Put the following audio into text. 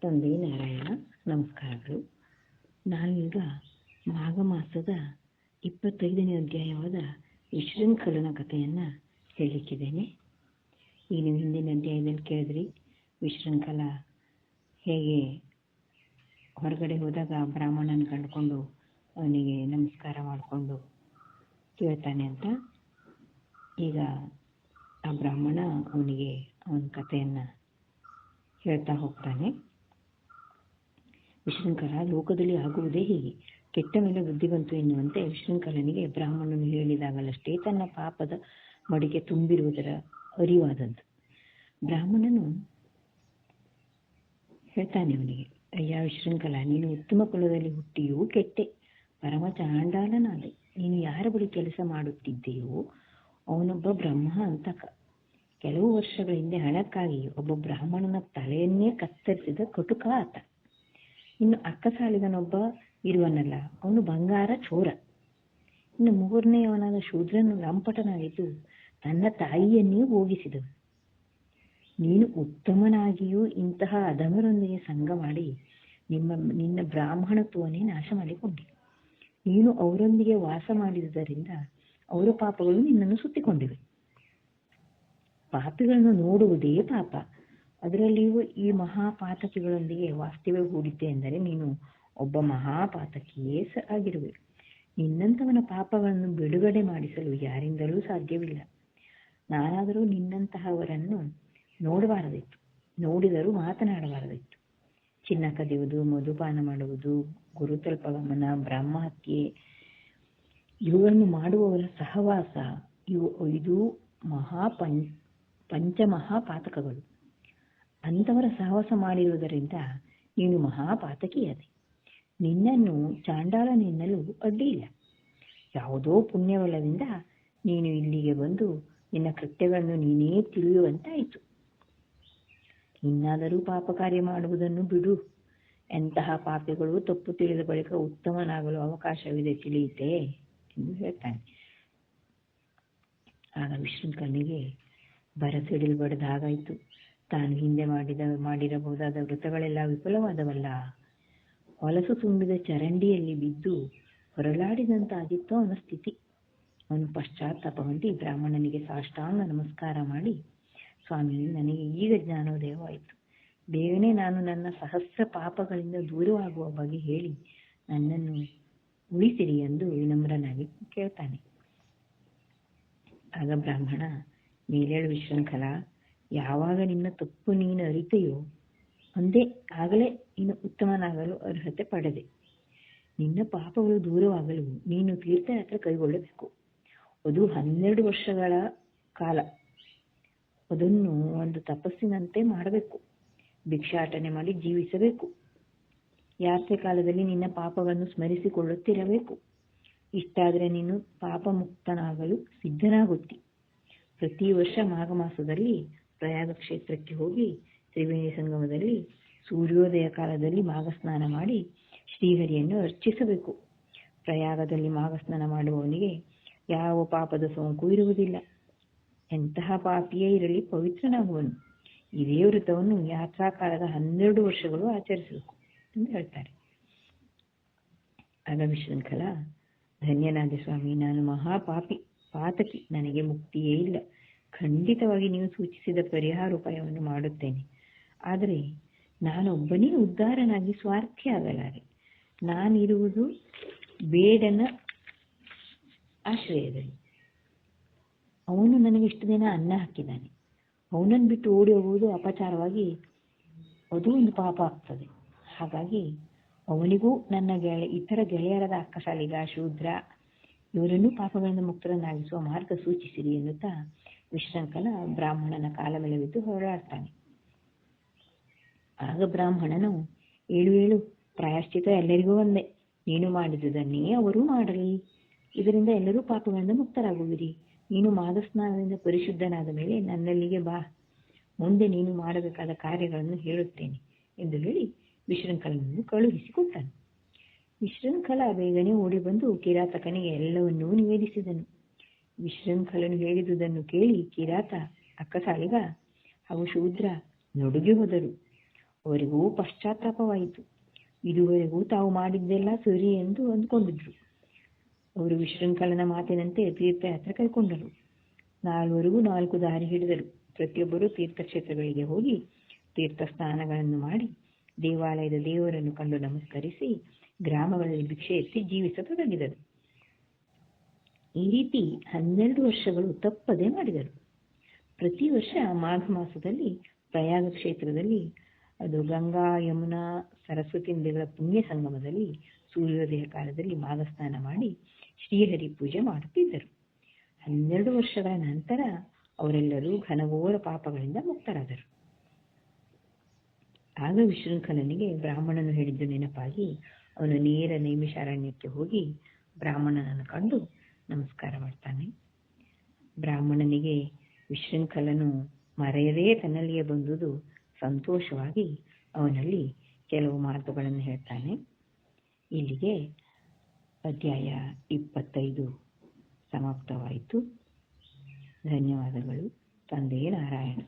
ತಂದೆ ನಾರಾಯಣ, ನಮಸ್ಕಾರಗಳು. ನಾನು ಈಗ ಮಾಘ ಮಾಸದ 25ನೇ ಅಧ್ಯಾಯವಾದ ವಿಶೃಂಖಲನ ಕಥೆಯನ್ನು ಹೇಳಲಿಕ್ಕಿದ್ದೇನೆ. ಈಗ ನೀವು ಹಿಂದಿನ ಅಧ್ಯಾಯದಲ್ಲಿ ಕೇಳಿದ್ರಿ, ವಿಶೃಂಖಲ ಹೇಗೆ ಹೊರಗಡೆ ಹೋದಾಗ ಬ್ರಾಹ್ಮಣನ ಕಂಡುಕೊಂಡು ಅವನಿಗೆ ನಮಸ್ಕಾರ ಮಾಡಿಕೊಂಡು ಕೇಳ್ತಾನೆ ಅಂತ. ಈಗ ಆ ಬ್ರಾಹ್ಮಣ ಅವನಿಗೆ ಅವನ ಕಥೆಯನ್ನು ಹೇಳ್ತಾ ಹೋಗ್ತಾನೆ. ವಿಶೃಂಖಲ ಲೋಕದಲ್ಲಿ ಆಗುವುದೇ ಹೀಗೆ, ಕೆಟ್ಟ ಮೇಲೆ ಬುದ್ಧಿ ಬಂತು ಎನ್ನುವಂತೆ ವಿಶೃಂಖಲನಿಗೆ ಬ್ರಾಹ್ಮಣನು ಹೇಳಿದಾಗಲಷ್ಟೇ ತನ್ನ ಪಾಪದ ಮಡಿಕೆ ತುಂಬಿರುವುದರ ಅರಿವಾದದ್ದು. ಬ್ರಾಹ್ಮಣನು ಹೇಳ್ತಾನೆ ಅವನಿಗೆ, ಅಯ್ಯ ವಿಶೃಂಖಲ, ನೀನು ಉತ್ತಮ ಕುಲದಲ್ಲಿ ಹುಟ್ಟಿಯೂ ಕೆಟ್ಟೆ, ಪರಮ ಚಾಂಡಾಲನಾದೆ. ನೀನು ಯಾರ ಬಳಿ ಕೆಲಸ ಮಾಡುತ್ತಿದ್ದೆಯೋ ಅವನೊಬ್ಬ ಬ್ರಹ್ಮ ಅಂತಕ. ಕೆಲವು ವರ್ಷಗಳ ಹಿಂದೆ ಹಣಕ್ಕಾಗಿ ಒಬ್ಬ ಬ್ರಾಹ್ಮಣನ ತಲೆಯನ್ನೇ ಕತ್ತರಿಸಿದ ಕಟುಕ ಆತ. ಇನ್ನು ಅಕ್ಕಸಾಲಿಗನೊಬ್ಬ ಇರುವನಲ್ಲ, ಅವನು ಬಂಗಾರ ಚೋರ. ಇನ್ನು ಮೂರನೆಯವನಾದ ಶೂದ್ರನು ಲಂಪಟನಾಗಿದ್ದು ತನ್ನ ತಾಯಿಯನ್ನೇ ಹೋಗಿಸಿದನು. ನೀನು ಉತ್ತಮನಾಗಿಯೂ ಇಂತಹ ಅಧಮರೊಂದಿಗೆ ಸಂಗ ಮಾಡಿ ನಿನ್ನ ಬ್ರಾಹ್ಮಣತ್ವವನ್ನೇ ನಾಶ ಮಾಡಿಕೊಂಡೆ. ನೀನು ಅವರೊಂದಿಗೆ ವಾಸ ಮಾಡಿದುದರಿಂದ ಅವರ ಪಾಪಗಳು ನಿನ್ನನ್ನು ಸುತ್ತಿಕೊಂಡಿವೆ. ಪಾಪಿಗಳನ್ನು ನೋಡುವುದೇ ಪಾಪ, ಅದರಲ್ಲಿಯೂ ಈ ಮಹಾಪಾತಕಿಗಳೊಂದಿಗೆ ವಾಸ್ತವ್ಯ ಹೂಡಿದ್ದೆ ಎಂದರೆ ನೀನು ಒಬ್ಬ ಮಹಾಪಾತಕಿಯೇ ಆಗಿರುವೆ. ನಿನ್ನಂಥವನ ಪಾಪಗಳನ್ನು ಬಿಡುಗಡೆ ಮಾಡಿಸಲು ಯಾರಿಂದಲೂ ಸಾಧ್ಯವಿಲ್ಲ. ನಾನಾದರೂ ನಿನ್ನಂತಹವರನ್ನು ನೋಡಬಾರದಿತ್ತು, ನೋಡಿದರೂ ಮಾತನಾಡಬಾರದಿತ್ತು. ಚಿನ್ನ ಕದಿಯುವುದು, ಮಧುಪಾನ ಮಾಡುವುದು, ಗುರುತಲ್ಪಗಮನ, ಬ್ರಹ್ಮಹತ್ಯೆ ಇವುಗಳನ್ನು ಮಾಡುವವರ ಸಹವಾಸ ಇದು ಪಂಚಮಹಾಪಾತಕಗಳು. ಅಂಥವರ ಸಹವಾಸ ಮಾಡಿರುವುದರಿಂದ ನೀನು ಮಹಾಪಾತಕಿಯಾದೆ. ನಿನ್ನನ್ನು ಚಾಂಡಾಲನೆನ್ನಲು ಅಡ್ಡಿಯಿಲ್ಲ. ಯಾವುದೋ ಪುಣ್ಯವಲ್ಲದಿಂದ ನೀನು ಇಲ್ಲಿಗೆ ಬಂದು ನಿನ್ನ ಕೃತ್ಯಗಳನ್ನು ನೀನೇ ತಿಳಿಯುವಂತಾಯಿತು. ಇನ್ನಾದರೂ ಪಾಪ ಕಾರ್ಯ ಮಾಡುವುದನ್ನು ಬಿಡು. ಎಂತಹ ಪಾಪಿಗಳು ತಪ್ಪು ತಿಳಿದ ಬಳಿಕ ಉತ್ತಮನಾಗಲು ಅವಕಾಶವಿದೆ, ತಿಳಿಯುತ್ತೆ ಎಂದು ಹೇಳ್ತಾನೆ. ಆಗ ವಿಶೃಂಖಲನಿಗೆ ಬರಸಿಡಿಲು ಬಡಿದ ಹಾಗಾಯಿತು. ತಾನು ಹಿಂದೆ ಮಾಡಿರಬಹುದಾದ ವೃತಗಳೆಲ್ಲ ವಿಫಲವಾದವಲ್ಲ. ಹೊಲಸು ತುಂಬಿದ ಚರಂಡಿಯಲ್ಲಿ ಬಿದ್ದು ಹೊರಲಾಡಿದಂತಾಗಿತ್ತು ಅವನ ಸ್ಥಿತಿ. ಅವನು ಪಶ್ಚಾತ್ತಾಪ ಹೊಂದಿ ಬ್ರಾಹ್ಮಣನಿಗೆ ಸಾಷ್ಟಾಂಗ ನಮಸ್ಕಾರ ಮಾಡಿ, ಸ್ವಾಮಿ, ನನಗೆ ಈಗ ಜ್ಞಾನೋದಯವಾಯಿತು. ಬೇಗನೆ ನಾನು ನನ್ನ ಸಹಸ್ರ ಪಾಪಗಳಿಂದ ದೂರವಾಗುವ ಬಗ್ಗೆ ಹೇಳಿ ನನ್ನನ್ನು ಉಳಿಸಿರಿ ಎಂದು ವಿನಮ್ರನಾಗಿ ಕೇಳ್ತಾನೆ. ಆಗ ಬ್ರಾಹ್ಮಣ, ಮೇಲೇಳು ವಿಶೃಂಖಲ, ಯಾವಾಗ ನಿನ್ನ ತಪ್ಪು ನೀನು ಅರಿತೆಯೋ ಆಗಲೇ ನೀನು ಉತ್ತಮನಾಗಲು ಅರ್ಹತೆ ಪಡೆದೆ. ನಿನ್ನ ಪಾಪಗಳು ದೂರವಾಗಲು ನೀನು ತೀರ್ಥಯಾತ್ರೆ ಕೈಗೊಳ್ಳಬೇಕು. ಅದು 12 ವರ್ಷಗಳ ಕಾಲ. ಅದನ್ನು ಒಂದು ತಪಸ್ಸಿನಂತೆ ಮಾಡಬೇಕು. ಭಿಕ್ಷಾಟನೆ ಮಾಡಿ ಜೀವಿಸಬೇಕು. ಯಾತ್ರೆ ಕಾಲದಲ್ಲಿ ನಿನ್ನ ಪಾಪಗಳನ್ನು ಸ್ಮರಿಸಿಕೊಳ್ಳುತ್ತಿರಬೇಕು. ಇಷ್ಟಾದರೆ ನೀನು ಪಾಪ ಮುಕ್ತನಾಗಲು ಸಿದ್ಧನಾಗುತ್ತಿ. ಪ್ರತಿ ವರ್ಷ ಮಾಘ ಮಾಸದಲ್ಲಿ ಪ್ರಯಾಗ ಕ್ಷೇತ್ರಕ್ಕೆ ಹೋಗಿ ತ್ರಿವೇಣಿ ಸಂಗಮದಲ್ಲಿ ಸೂರ್ಯೋದಯ ಕಾಲದಲ್ಲಿ ಮಾಘ ಸ್ನಾನ ಮಾಡಿ ಶ್ರೀಹರಿಯನ್ನು ಅರ್ಚಿಸಬೇಕು. ಪ್ರಯಾಗದಲ್ಲಿ ಮಾಘ ಸ್ನಾನ ಮಾಡುವವನಿಗೆ ಯಾವ ಪಾಪದ ಸೋಂಕು ಇರುವುದಿಲ್ಲ. ಎಂತಹ ಪಾಪಿಯೇ ಇರಲಿ ಪವಿತ್ರನಾಗುವನು. ಇದೇ ವೃತವನ್ನು ಯಾತ್ರಾ ಕಾಲದ 12 ವರ್ಷಗಳು ಆಚರಿಸಬೇಕು ಎಂದು ಹೇಳ್ತಾರೆ. ಆಗ ವಿಶೃಂಖಲ, ಧನ್ಯನಾದೆ ಸ್ವಾಮಿ, ನಾನು ಪಾತಕಿ, ನನಗೆ ಮುಕ್ತಿಯೇ ಇಲ್ಲ. ಖಂಡಿತವಾಗಿ ನೀವು ಸೂಚಿಸಿದ ಪರಿಹಾರೋಪಾಯವನ್ನು ಮಾಡುತ್ತೇನೆ. ಆದರೆ ನಾನೊಬ್ಬನೇ ಉದ್ಧಾರನಾಗಿ ಸ್ವಾರ್ಥಿ ಆಗಲಾರೆ. ನಾನಿರುವುದು ಬೇಡನ ಆಶ್ರಯದಲ್ಲಿ. ಅವನು ನನಗೆ ಇಷ್ಟು ದಿನ ಅನ್ನ ಹಾಕಿದ್ದಾನೆ. ಅವನನ್ನು ಬಿಟ್ಟು ಓಡಿ ಹೋಗುವುದು ಅಪಚಾರವಾಗಿ ಅದು ಒಂದು ಪಾಪ ಆಗ್ತದೆ. ಹಾಗಾಗಿ ಅವನಿಗೂ ನನ್ನ ಇತರ ಗೆಳೆಯರಾದ ಅಕ್ಕಸಾಲಿಗ, ಶೂದ್ರ ಇವರನ್ನೂ ಪಾಪಗಳಿಂದ ಮುಕ್ತರನ್ನಾಗಿಸುವ ಮಾರ್ಗ ಸೂಚಿಸಿರಿ ಎನ್ನುತ್ತಾ ವಿಶೃಂಖಲ ಬ್ರಾಹ್ಮಣನ ಕಾಲ ಮೇಲೆ ಬಿದ್ದು ಹೊರಡಾಡ್ತಾನೆ. ಆಗ ಬ್ರಾಹ್ಮಣನು, ಏಳು ಪ್ರಾಯಶ್ಚಿತ ಎಲ್ಲರಿಗೂ ಒಂದೇ. ನೀನು ಮಾಡಿದುದನ್ನೇ ಅವರೂ ಮಾಡಲಿ. ಇದರಿಂದ ಎಲ್ಲರೂ ಪಾಪಗಳಿಂದ ಮುಕ್ತರಾಗುವಿರಿ. ನೀನು ಮಾಘ ಸ್ನಾನದಿಂದ ಪರಿಶುದ್ಧನಾದ ಮೇಲೆ ನನ್ನಲ್ಲಿಗೆ ಬಾ. ಮುಂದೆ ನೀನು ಮಾಡಬೇಕಾದ ಕಾರ್ಯಗಳನ್ನು ಹೇಳುತ್ತೇನೆ ಎಂದು ಹೇಳಿ ವಿಶೃಂಖಲನನ್ನು ಕಳುಹಿಸಿಕೊಟ್ಟನು. ವಿಶೃಂಖಲ ಬೇಗನೆ ಓಡಿ ಬಂದು ಕಿರಾತಕನಿಗೆ ಎಲ್ಲವನ್ನೂ ನಿವೇದಿಸಿದನು. ವಿಶೃಂಖಲನು ಹೇಳಿದುದನ್ನು ಕೇಳಿ ಕಿರಾತ, ಅಕ್ಕಸಾಲಿಗ ಹಾಗೂ ಶೂದ್ರ ನಡುಗಿ ಹೋದರು. ಅವರಿಗೂ ಪಶ್ಚಾತ್ತಾಪವಾಯಿತು. ಇದುವರೆಗೂ ತಾವು ಮಾಡಿದ್ದೆಲ್ಲ ಸರಿ ಎಂದು ಅಂದುಕೊಂಡಿದ್ರು. ಅವರು ವಿಶೃಂಖಲನ ಮಾತಿನಂತೆ ತೀರ್ಥಯಾತ್ರೆ ಕೈಕೊಂಡರು. ನಾಲ್ವರಿಗೂ 4 ದಾರಿ ಹಿಡಿದರು. ಪ್ರತಿಯೊಬ್ಬರೂ ತೀರ್ಥಕ್ಷೇತ್ರಗಳಿಗೆ ಹೋಗಿ ತೀರ್ಥ ಸ್ನಾನಗಳನ್ನು ಮಾಡಿ ದೇವಾಲಯದ ದೇವರನ್ನು ಕಂಡು ನಮಸ್ಕರಿಸಿ ಗ್ರಾಮಗಳಲ್ಲಿ ಭಿಕ್ಷೆ ಎತ್ತಿ ಜೀವಿಸತೊಡಗಿದರು. ಈ ರೀತಿ 12 ವರ್ಷಗಳು ತಪ್ಪದೆ ಮಾಡಿದರು. ಪ್ರತಿ ವರ್ಷ ಮಾಘ ಮಾಸದಲ್ಲಿ ಪ್ರಯಾಗ ಕ್ಷೇತ್ರದಲ್ಲಿ, ಅದು ಗಂಗಾ ಯಮುನಾ ಸರಸ್ವತಿ ನದಿಗಳ ಪುಣ್ಯ ಸಂಗಮದಲ್ಲಿ ಸೂರ್ಯೋದಯ ಕಾಲದಲ್ಲಿ ಮಾಘಸ್ನಾನ ಮಾಡಿ ಶ್ರೀಹರಿ ಪೂಜೆ ಮಾಡುತ್ತಿದ್ದರು. 12 ವರ್ಷಗಳ ನಂತರ ಅವರೆಲ್ಲರೂ ಘನಘೋರ ಪಾಪಗಳಿಂದ ಮುಕ್ತರಾದರು. ಆಗ ವಿಶೃಂಖಲನಿಗೆ ಬ್ರಾಹ್ಮಣನು ಹೇಳಿದ್ದು ನೆನಪಾಗಿ ಅವನು ನೇರ ನೈಮಿಷಾರಣ್ಯಕ್ಕೆ ಹೋಗಿ ಬ್ರಾಹ್ಮಣನನ್ನು ಕಂಡು ನಮಸ್ಕಾರ ಮಾಡ್ತಾನೆ. ಬ್ರಾಹ್ಮಣನಿಗೆ ವಿಶೃಂಖಲನು ಮರೆಯದೇ ತನ್ನಲ್ಲಿಯೇ ಬಂದುದು ಸಂತೋಷವಾಗಿ ಅವನಲ್ಲಿ ಕೆಲವು ಮಾತುಗಳನ್ನು ಹೇಳ್ತಾನೆ. ಇಲ್ಲಿಗೆ ಅಧ್ಯಾಯ 25 ಸಮಾಪ್ತವಾಯಿತು. ಧನ್ಯವಾದಗಳು. ತಂದೆ ನಾರಾಯಣ.